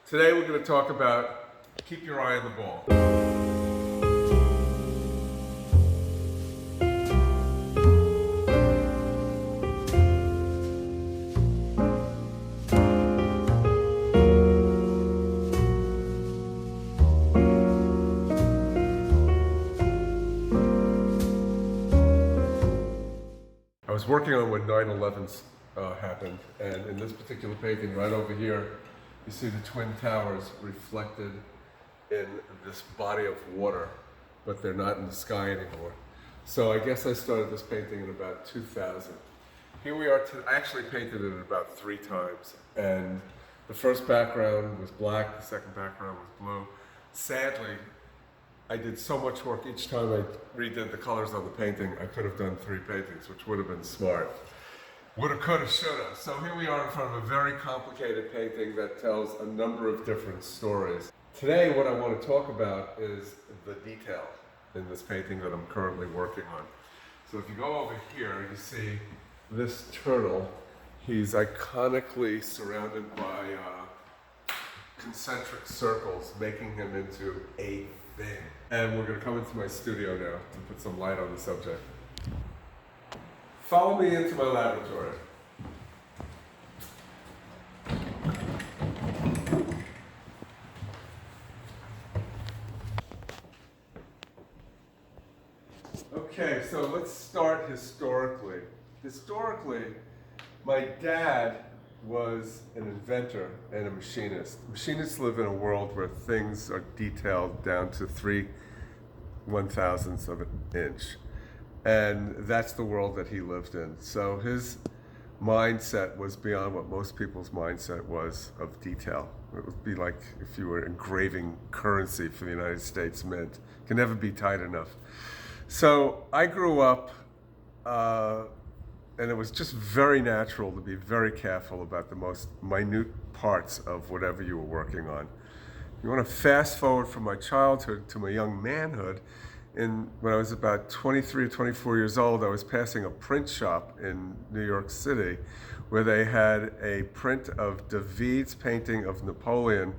Today we're going to talk about keep your eye on the ball. I was working on when 9/11 happened, and in this particular painting right over here, you see the Twin Towers reflected in this body of water, but they're not in the sky anymore. So I guess I started this painting in about 2000. Here we are, I actually painted it about 3 times, and the first background was black, the second background was blue. Sadly, I did so much work each time I redid the colors on the painting, I could have done 3 paintings, which would have been smart. Woulda, coulda, shoulda. So here we are in front of a very complicated painting that tells a number of different stories. Today, what I want to talk about is the detail in this painting that I'm currently working on. So if you go over here, you see this turtle. He's iconically surrounded by concentric circles, making him into a thing. And we're going to come into my studio now to put some light on the subject. Follow me into my laboratory. Okay, so let's start historically. Historically, my dad was an inventor and a machinist. Machinists live in a world where things are detailed down to 3/1000ths of an inch. And that's the world that he lived in. So his mindset was beyond what most people's mindset was of detail. It would be like if you were engraving currency for the United States Mint. It can never be tight enough. So I grew up, and it was just very natural to be very careful about the most minute parts of whatever you were working on. You want to fast forward from my childhood to my young manhood. When I was about 23 or 24 years old, I was passing a print shop in New York City where they had a print of David's painting of Napoleon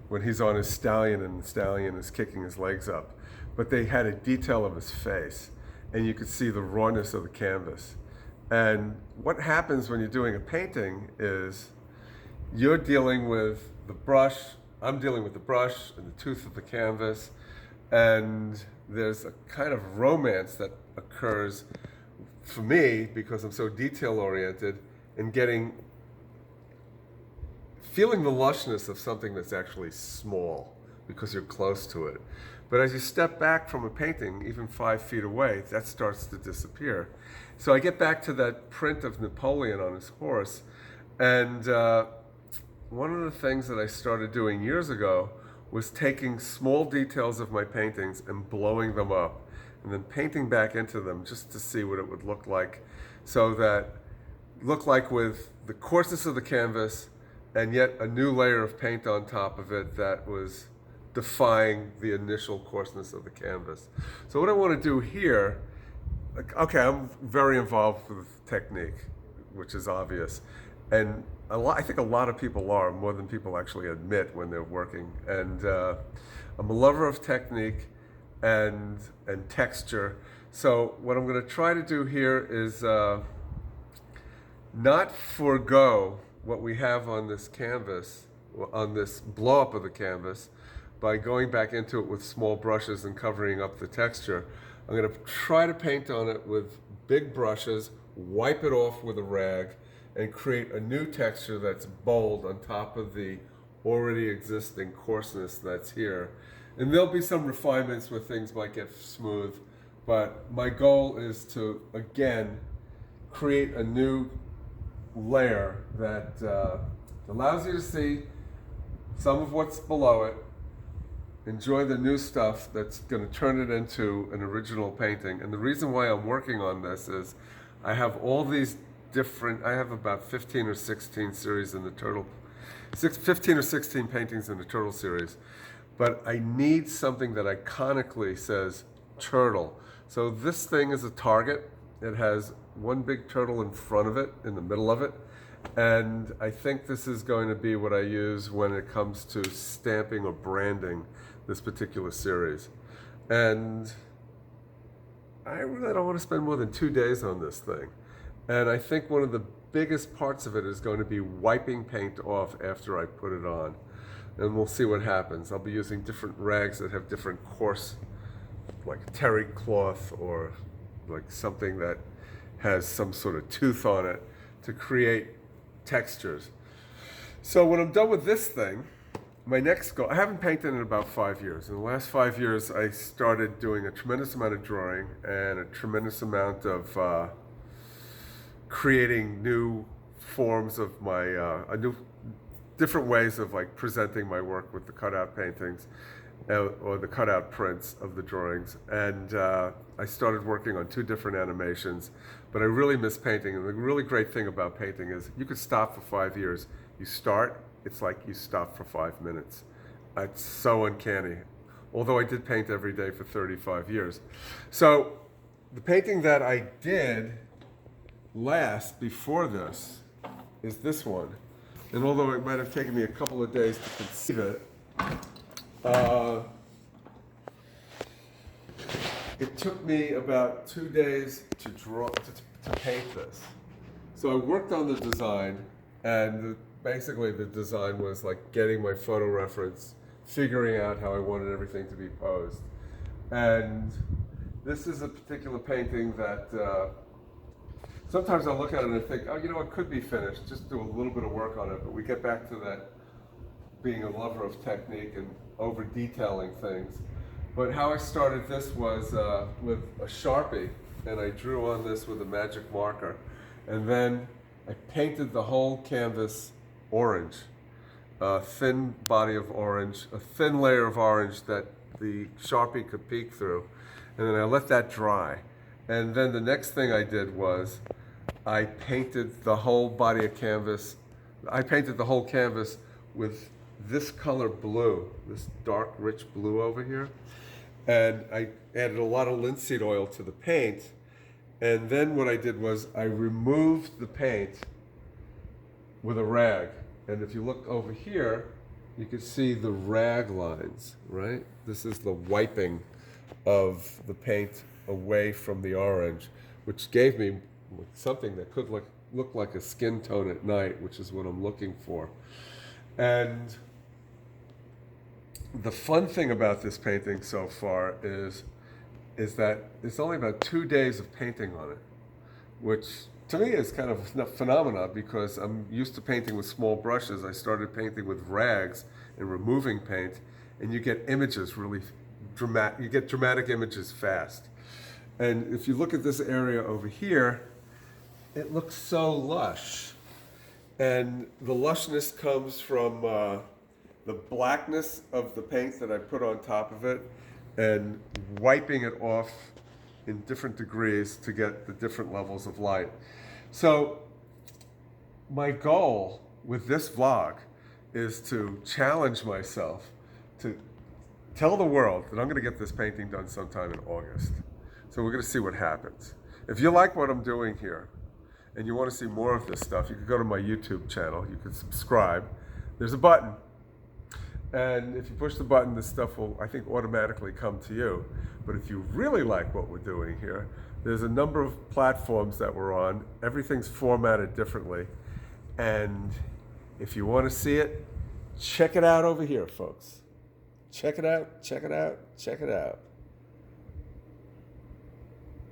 when he's on his stallion and the stallion is kicking his legs up. But they had a detail of his face, and you could see the rawness of the canvas. And what happens when you're doing a painting is you're dealing with the brush, I'm dealing with the brush and the tooth of the canvas, and there's a kind of romance that occurs for me because I'm so detail oriented in feeling the lushness of something that's actually small because you're close to it. But as you step back from a painting, even 5 feet away, that starts to disappear. So I get back to that print of Napoleon on his horse, and one of the things that I started doing years ago was taking small details of my paintings and blowing them up and then painting back into them just to see what it would look like, so that look like with the coarseness of the canvas and yet a new layer of paint on top of it that was defying the initial coarseness of the canvas. So what I want to do here, okay, I'm very involved with technique, which is obvious. And I think a lot of people are, more than people actually admit when they're working. And I'm a lover of technique and texture. So what I'm going to try to do here is not forego what we have on this canvas, on this blow up of the canvas, by going back into it with small brushes and covering up the texture. I'm going to try to paint on it with big brushes, wipe it off with a rag, and create a new texture that's bold on top of the already existing coarseness that's here. And there'll be some refinements where things might get smooth, but my goal is to, again, create a new layer that allows you to see some of what's below it, enjoy the new stuff that's going to turn it into an original painting. And the reason why I'm working on this is I have all these I have about 15 or 16 series in the turtle, 15 or 16 paintings in the turtle series, but I need something that iconically says turtle. So this thing is a target. It has one big turtle in front of it, in the middle of it, And I think this is going to be what I use when it comes to stamping or branding this particular series. And I really don't want to spend more than 2 days on this thing. And I think one of the biggest parts of it is going to be wiping paint off after I put it on. And we'll see what happens. I'll be using different rags that have different coarse, like terry cloth or like something that has some sort of tooth on it to create textures. So when I'm done with this thing, my next goal, I haven't painted in about 5 years. In the last 5 years, I started doing a tremendous amount of drawing and a tremendous amount of creating new forms of my, different ways of like presenting my work with the cutout paintings or the cutout prints of the drawings. And I started working on 2 different animations, but I really miss painting. And the really great thing about painting is you could stop for 5 years. You start, it's like you stop for 5 minutes. It's so uncanny. Although I did paint every day for 35 years. So the painting that I did last before this is this one. And although it might have taken me a couple of days to conceive it, it took me about 2 days to paint this. So I worked on the design, and basically the design was like getting my photo reference, figuring out how I wanted everything to be posed. And this is a particular painting that sometimes I look at it and I think, oh, you know, it could be finished, just do a little bit of work on it. But we get back to that being a lover of technique and over detailing things. But how I started this was with a Sharpie, and I drew on this with a magic marker. And then I painted the whole canvas orange, a thin body of orange, a thin layer of orange that the Sharpie could peek through. And then I let that dry. And then the next thing I did was I painted the whole body of canvas. I painted the whole canvas with this color blue, this dark, rich blue over here. And I added a lot of linseed oil to the paint. And then what I did was I removed the paint with a rag. And if you look over here, you can see the rag lines, right? This is the wiping of the paint away from the orange, which gave me something that could look like a skin tone at night, which is what I'm looking for. And the fun thing about this painting so far is that it's only about 2 days of painting on it, which to me is kind of a phenomena because I'm used to painting with small brushes. I started painting with rags and removing paint, and you get images really dramatic. You get dramatic images fast. And if you look at this area over here, it looks so lush. And the lushness comes from the blackness of the paint that I put on top of it and wiping it off in different degrees to get the different levels of light. So my goal with this vlog is to challenge myself to tell the world that I'm going to get this painting done sometime in August. So we're going to see what happens. If you like what I'm doing here and you want to see more of this stuff, you can go to my YouTube channel. You can subscribe. There's a button. And if you push the button, this stuff will, I think, automatically come to you. But if you really like what we're doing here, there's a number of platforms that we're on. Everything's formatted differently. And if you want to see it, check it out over here, folks. Check it out, check it out, check it out.